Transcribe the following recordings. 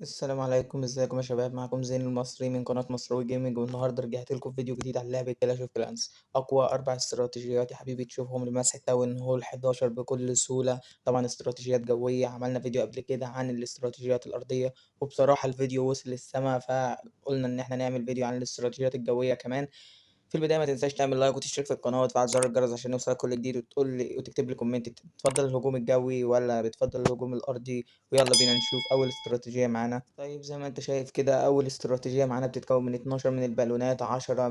السلام عليكم، ازيكم يا شباب؟ معكم زين المصري من قناة مصراوي جيمنج، والنهارده رجعت لكم فيديو جديد عن لعبة كلاش اوف كلانس. أقوى 4 استراتيجيات يا حبيبي تشوفهم لمسح تاون هول 11 بكل سهولة. طبعا استراتيجيات جوية، عملنا فيديو قبل كده عن الاستراتيجيات الأرضية، وبصراحة الفيديو وصل للسما، فقلنا إن احنا نعمل فيديو عن الاستراتيجيات الجوية كمان. في البداية ما تنساش تعمل لايك وتشترك في القناة وتفعل زر الجرس عشان يوصلك كل جديد، وتقول لي وتكتب لي كومنت بتفضل الهجوم الجوي ولا بتفضل الهجوم الأرضي. ويلا بينا نشوف أول استراتيجية معانا. طيب زي ما أنت شايف كده، أول استراتيجية معانا بتتكون من 12 من البالونات، 10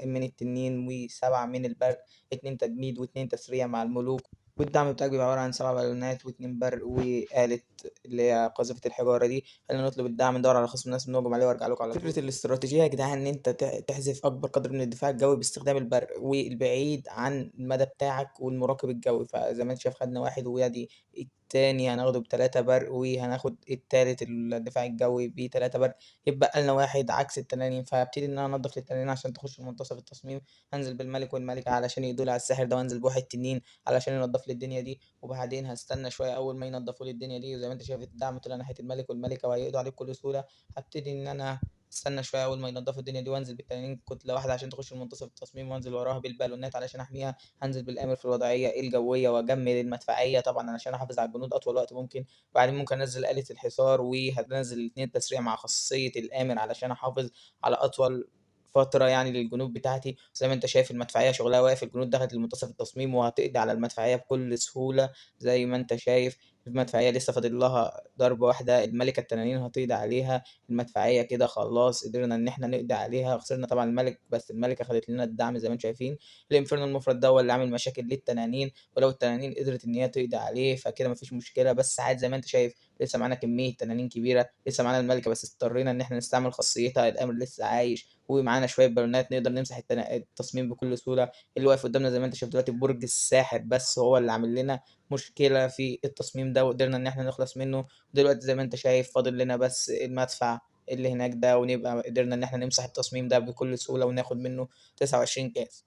من التنين، وسبعة من البرق، 2 تجميد واتنين تسريع مع الملوك. والدعم بتاعك بيبقى عبارة عن 7 بالونات واتنين برق وآلة اللي هي قذيفة الحجارة دي. خلينا نطلب الدعم، ندور على خصم مناسب نهجم عليه وارجع لكم على طول. فكرة الاستراتيجية يا جدعان إن أنت تحذف أكبر قدر من الدفاع الجوي باستخدام البرق والبعيد عن المدى بتاعك والمراقب الجوي. فزي ما أنت شايف خدنا واحد، وادي التاني هناخده ب3 برق، وهناخد التالت الدفاع الجوي ب3 برق. يبقى لنا واحد عكس التنانين، فهبتدي إن أنا أنضف للتنانين عشان تخش منتصف التصميم. هنزل بالملك والملكة علشان يقضوا على الساحر ده، وانزل بواحد تنين علشان ينضف لي الدنيا دي. وبعدين هستنى شوية أول ما ينضفوا لي الدنيا دي، وزي ما أنت شايف الدعم طلع ناحية الملك والملكة وهيقضوا عليه بكل سهولة. هبتدي إن أنا استنى شوية أول ما ينضفوا الدنيا دي، وانزل بالتنانين كتلة واحدة عشان تخش منتصف التصميم، وانزل وراها بالبالونات علشان أحميها. هنزل بالآمر في الوضعية الجوية وأجمد المدفعية طبعا علشان أحافظ على الجنود أطول وقت ممكن. وبعدين ممكن أنزل آلة الحصار، وهنزل الاتنين تسريع مع خاصية الآمر علشان أحافظ على أطول فترة يعني للجنود بتاعتي. زي ما أنت شايف المدفعية شغلها واقف، الجنود دخلت لمنتصف التصميم وهتقضي على المدفعية بكل سهولة. زي ما أنت شايف المدفعية لسه فاضل لها ضربة واحدة، الملكة التنانين هتقضي عليها. المدفعية كده خلاص قدرنا إن إحنا نقضي عليها. خسرنا طبعا الملك، بس الملكة خدت لنا الدعم زي ما أنتم شايفين. الإنفيرنو المفرد ده هو اللي عامل مشاكل للتنانين، ولو التنانين قدرت إن هي تقضي عليه فكده مفيش مشكلة. بس عادي زي ما أنت شايف لسه معانا كمية تنانين كبيرة، لسه معانا الملكة بس اضطرينا إن إحنا نستعمل خاصيتها، الأمر لسه عايش، ومعانا شوية بالونات نقدر نمسح التصميم بكل سهولة. اللي واقف قدامنا زي ما أنت شايف دلوقتي برج الساحر، بس هو اللي عامل لنا مشكلة في التصميم ده، وقدرنا إن إحنا نخلص منه. دلوقتي زي ما أنت شايف فاضل لنا بس المدفع اللي هناك ده، ونبقى قدرنا إن إحنا نمسح التصميم ده بكل سهولة وناخد منه 29 كاس.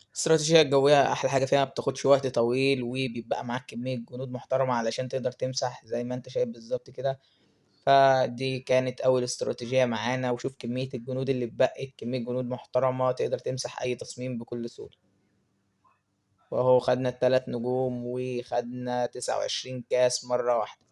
الاستراتيجية الجوية أحلى حاجة فيها مبتاخدش وقت طويل، وبيبقى معاك كمية جنود محترمة علشان تقدر تمسح زي ما أنت شايف بالظبط كده. فدي كانت أول استراتيجية معانا، وشوف كمية الجنود اللي اتبقت، كمية جنود محترمة تقدر تمسح أي تصميم بكل سهولة. وأهو خدنا ال3 نجوم وخدنا 29 كاس مرة واحدة.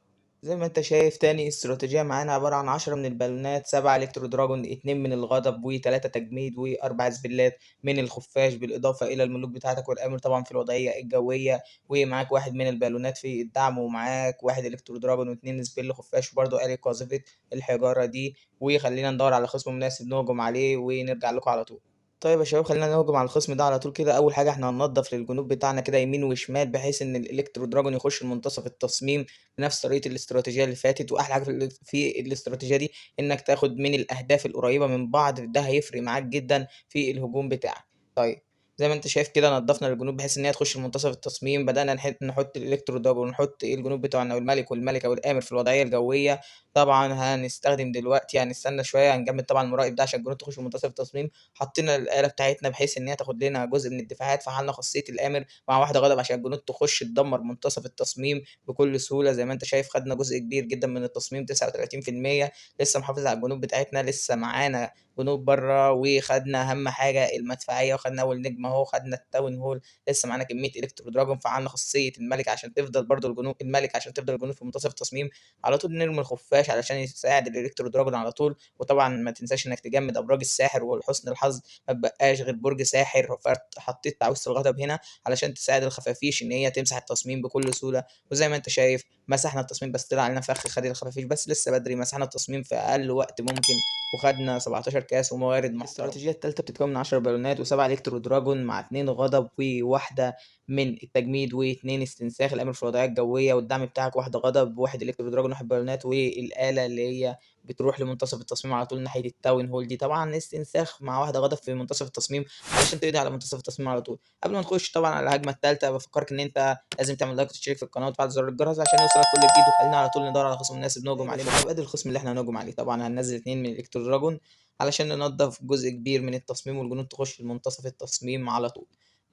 زي ما انت شايف تاني استراتيجية معانا عبارة عن 10 من البالونات، 7 الكترو دراجون، 2 من الغضب، و3 تجميد، و4 سبلات من الخفاش، بالإضافة إلى الملوك بتاعتك والأمر طبعا في الوضعية الجوية. ومعاك واحد من البالونات في الدعم، ومعاك واحد الكترو دراجون واتنين سبل خفاش، وبرضه آلة قاذفة الحجارة دي. وخلينا ندور على خصم مناسب نهجم عليه ونرجع لكم على طول. طيب يا شباب خلينا نهجم على الخصم ده على طول كده. اول حاجه احنا هننضف للجنوب بتاعنا كده يمين وشمال، بحيث ان الالكترو دراجون يخش منتصف التصميم بنفس طريقه الاستراتيجيه اللي فاتت. واحلى حاجه في الاستراتيجيه دي انك تاخد من الاهداف القريبه من بعض، ده هيفرق معاك جدا في الهجوم بتاعك. طيب زي ما انت شايف كده نضفنا للجنوب بحيث ان هي تخش منتصف التصميم. بدانا نحط الالكترو دراجون ونحط الجنوب بتوعنا والملك والملكه والامر في الوضعيه الجويه. طبعا هنستخدم دلوقتي، هنستنى شويه، هنجمد طبعا المراقب ده عشان الجنود تخش منتصف التصميم. حطينا الآلة بتاعتنا بحيث إن هي تاخد لنا جزء من الدفاعات، فعلنا خاصية الآمر مع واحدة غضب عشان الجنود تخش تدمر منتصف التصميم بكل سهولة. زي ما أنت شايف خدنا جزء كبير جدًا من التصميم 39%. لسه محافظ على الجنود بتاعتنا، لسه معانا جنود برّه، وخدنا أهم حاجة المدفعية، وخدنا أول نجمة أهو، خدنا التاون هول. لسه معانا كمية إلكترو دراجون، فعلنا خاصية الملك عشان تفضل برضه الملك عشان تفضل الجنود في منتصف التصميم. على طول نرمي الخفاش علشان يساعد الإلكترو دراجون على طول. وطبعًا ما تنساش إنك تجمد أبراج الساحر، ولحسن الحظ ما اتبقاش غير برج ساحر، حطيت تعويذة الغضب هنا علشان تساعد الخفافيش إن هي تمسح التصميم بكل سهولة. وزي ما أنت شايف مسحنا التصميم، بس طلع علينا فخ خد الخفافيش، بس لسه بدري. مسحنا التصميم في أقل وقت ممكن، وخدنا 17 كاس وموارد محترمة. الاستراتيجية التالتة بتتكون من 10 بالونات و7 إلكترو دراجون مع 2 غضب وواحدة من التجميد و2 استنساخ. الأمر في الوضعية الجوية، والدعم بتاعك واحدة غضب، واحد إلكترو دراجون، واحد بالونات، والآلة اللي هي بتروح لمنتصف التصميم على طول ناحية التاون هول دي. طبعًا استنساخ مع واحدة غضب في منتصف التصميم علشان تقضي على منتصف التصميم على طول. قبل ما نخش طبعًا على الهجمة التالتة، بافكرك إن أنت لازم تعمل لايك وتشترك في القناة وتفعل زر الجرس عشان يوصلك كل جديد. وخلينا على طول ندور على خصم مناسب نهجم عليه. ادي الخصم اللي إحنا هنهجم عليه. طبعًا هننزل 2 من الإلكترو دراجون علشان ننضف جزء كبير من التصميم، والجنود تخش لمنتصف التصميم على طول.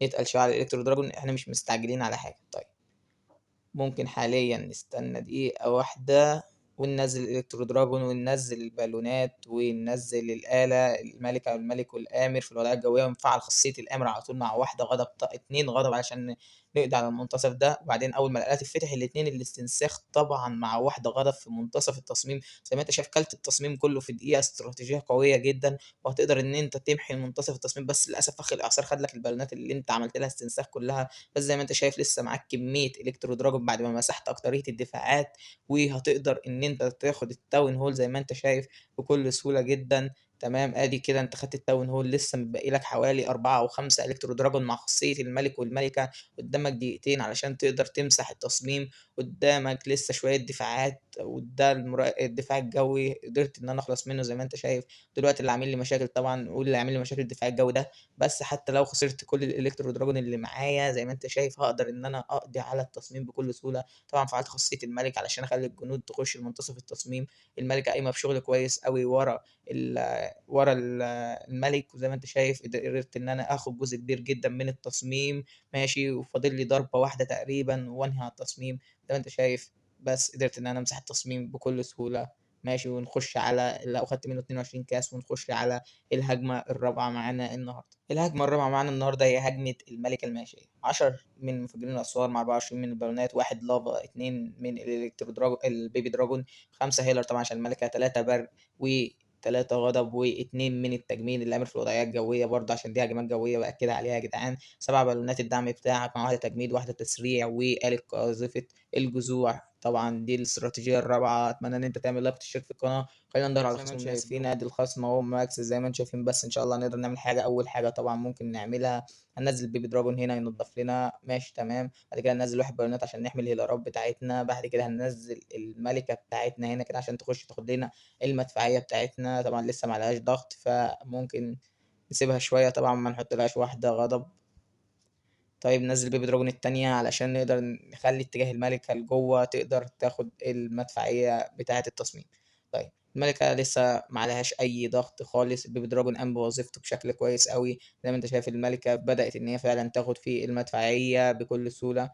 نتقل شوية على الإلكترو دراجون، إحنا مش مستعجلين على حاجة. طيب ممكن حاليًا نستنى دقيقة واحدة وننزّل الإلكترو دراجون وننزّل البالونات وننزّل الآلة المَلِكة والمَلِك والآمر في الولايات الجوية، ونفعّل خاصية الآمر على طول مع واحدة غضب 2 غضب عشان نقضي على المنتصف ده. وبعدين أول ما الآلة تتفتح الاتنين الاستنساخ طبعًا مع واحدة غضب في منتصف التصميم، زي ما أنت شايف كَلْت التصميم كلّه في دقيقة، استراتيجية قوية جدًا، وهتقدر إن أنت تمحي منتصف التصميم. بس للأسف فخ الإعصار خَد لك البالونات اللي أنت عملت لها استنساخ كلّها. بس زي ما أنت شايف لسه معاك كمية إلكترو دراجون بعد ما مسحت أكترية الدفاعات، وهتقدر إن أنت تاخد التاون هول زي ما أنت شايف بكل سهولة جدًا. تمام، آدي كده أنت خدت التاون هول، لسه متبقي لك حوالي 4 أو 5 إلكترو دراجون مع خاصية الملك والملكة. قدامك دقيقتين علشان تقدر تمسح التصميم، قدامك لسه شوية دفاعات، وده الدفاع الجوي قدرت إن أنا أخلص منه زي ما أنت شايف. دلوقتي اللي عامل لي مشاكل طبعًا واللي عامل لي مشاكل الدفاع الجوي ده، بس حتى لو خسرت كل الإلكترو دراجون اللي معايا زي ما أنت شايف هاقدر إن أنا أقضي على التصميم بكل سهولة. طبعًا فعّلت خاصية المَلِك علشان أخلّي الجنود تخش لمنتصف التصميم. المَلِكة قايمة بشغل كويس أوي ورا المَلِك، وزي ما أنت شايف قدرت إن أنا آخد جزء كبير جدًا من التصميم ماشي، وفاضل لي ضربة واحدة تقريبًا وأنهي على التصميم. زي ما أنت شايف بس قدرت إن أنا أمسح التصميم بكل سهولة ماشي، ونخش على لو خدت منه 22 كاس ونخش على الهجمة الرابعة معانا النهارده. الهجمة الرابعة معانا النهارده هي هجمة المَلِكة الماشية، 10 من مفجرين الأسوار مع 24 من البالونات، 1 لافا، 2 من الإلكترو البيبي دراجون، 5 هيلر طبعًا عشان المَلِكة، 3 برق، و3 غضب، و2 من التجميد الآمر في الوضعية الجوية برضه عشان دي هجمات جوية بأكدها عليها يا جدعان، 7 بالونات الدعم بتاعك مع واحدة تجميد، واحدة تسريع، وآلة قاذفة الجذوع. طبعًا دي الاستراتيجية الرابعة. أتمنى إن أنت تعمل لايك وتشترك في القناة. خلينا ندوّر على زي ما الخصم أنتم المناسب شايفين لينا. أهو. أدي الخصم أهو ماكس زي ما أنتم شايفين. بس إن شاء الله نقدر نعمل حاجة. أول حاجة طبعًا ممكن نعملها هننزّل البيبي دراجون هنا ينضّف لنا ماشي تمام. بعد كده هننزّل 1 بالونات عشان نحمي الهيلارات بتاعتنا. بعد كده هننزّل المَلِكة بتاعتنا هنا كده عشان تخش تاخد لنا المدفعية بتاعتنا. طبعًا لسه ما عليهاش ضغط فممكن نسيبها شوية طبعًا ما نحطلهاش واحدة غضب. طيب ننزّل بيبي دراجون التانية علشان نقدر نخلّي اتجاه المَلِكة لجوّه تقدر تاخد المدفعية بتاعة التصميم. طيب المَلِكة لسه ما عليهاش أي ضغط خالص، البيبي دراجون قام بوظيفته بشكل كويس أوي. زي ما أنت شايف المَلِكة بدأت إن هي فعلًا تاخد في المدفعية بكل سهولة.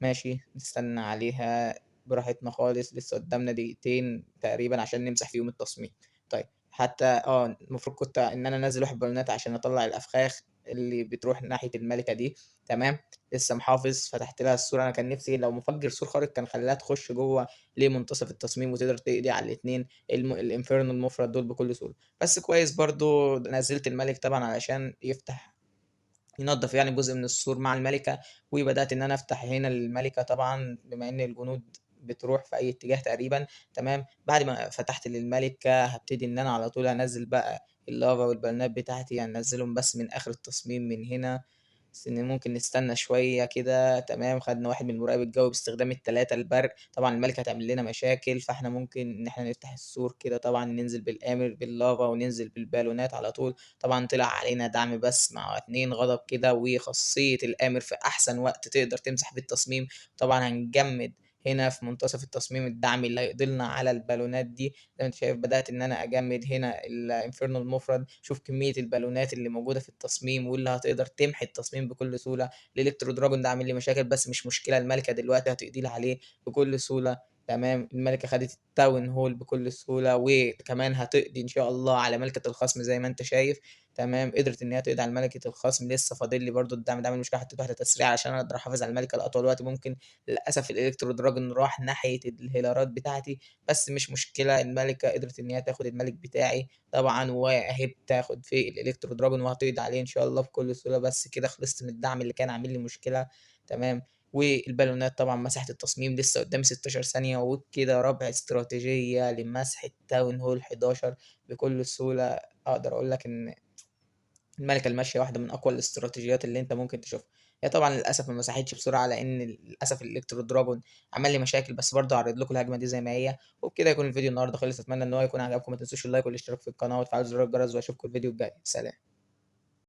ماشي، نستنى عليها براحتنا خالص، لسه قدّامنا دقيقتين تقريبًا عشان نمسح فيهم التصميم. طيب حتى المفروض كنت إن أنا أنزّل 1 بالونات عشان أطلّع الأفخاخ اللي بتروح ناحية المَلِكة دي تمام. لسه محافظ، فتحت لها السور. أنا كان نِفْسي لو مفجر سور خارق كان خلّاها تخش جوّه لمنتصف التصميم وتقدر تقضي على الاتنين الinferno المُفرط دول بكل سهولة. بس كويس برضه نزّلت المَلِك طبعًا علشان ينضّف يعني جزء من السور مع المَلِكة. وبدأت إن أنا أفتح هنا للمَلِكة طبعًا بما إن الجنود بتروح في أي اتجاه تقريبًا تمام. بعد ما فتحت للمَلِكة هابتدي إن أنا على طول أنزّل بقى اللافا والبالونات بتاعتي، هننزّلهم بس من آخر التصميم من هنا. بس إن ممكن نستنى شوية كده تمام. خدنا واحد من المراقب الجوي باستخدام ال3 البرق. طبعًا المَلِكة هتعمل لنا مشاكل، فإحنا ممكن إن إحنا نفتح السور كده طبعًا ننزل بالآمر باللافا وننزل بالبالونات على طول. طبعًا طلع علينا دعم بس مع 2 غضب كده وخاصية الآمر في أحسن وقت تقدر تمسح بيه التصميم. طبعًا هنجمد هنا في منتصف التصميم الدعم اللي هيقضي لنا على البالونات دي. زي ما أنت شايف بدأت إن أنا أجمد هنا الinferno المُفرد. شوف كمية البالونات اللي موجودة في التصميم واللي هتقدر تمحي التصميم بكل سهولة. الإلكترو دراجون ده عامل لي مشاكل بس مش مشكلة، المَلِكة دلوقتي هتقضي لي عليه بكل سهولة تمام. المَلِكة خدت الtown hall بكل سهولة، وكمان هتقضي إن شاء الله على مَلِكة الخصم زي ما أنت شايف تمام. قدرت إن هي تقضي على مَلِكة الخصم. لسه فاضل لي برضه الدعم ده عامل مشكلة، حطيت واحدة تسريع عشان أقدر أحافظ على المَلِكة لأطول وقت ممكن. للأسف الإلكترو دراجون راح ناحية الهيلارات بتاعتي، بس مش مشكلة المَلِكة قدرت إن هي تاخد المَلِك بتاعي طبعًا، وأهي بتاخد في الإلكترو دراجون وهتقضي عليه إن شاء الله بكل سهولة. بس كده خلصت من الدعم اللي كان عامل لي مشكلة تمام. والبالونات طبعًا مسحت التصميم. لسه قدامي 16 ثانية وبكده رابع استراتيجية لمسح التاون هول 11 بكل سهولة. أقدر أقول لك إن المَلِكة الماشية واحدة من أقوى الاستراتيجيات اللي أنت ممكن تشوفها. هي طبعًا للأسف ما مسحتش بسرعة لإن للأسف الإلكترو دراجون عمل لي مشاكل، بس برضه هاعرض لكم الهجمة دي زي ما هي. وبكده يكون الفيديو النهارده خلص. أتمنى إن هو يكون عجبكم. ما تنسوش اللايك والاشتراك في القناة وتفعيل زرار الجرس، وأشوفكم الفيديو الجاي. سلام.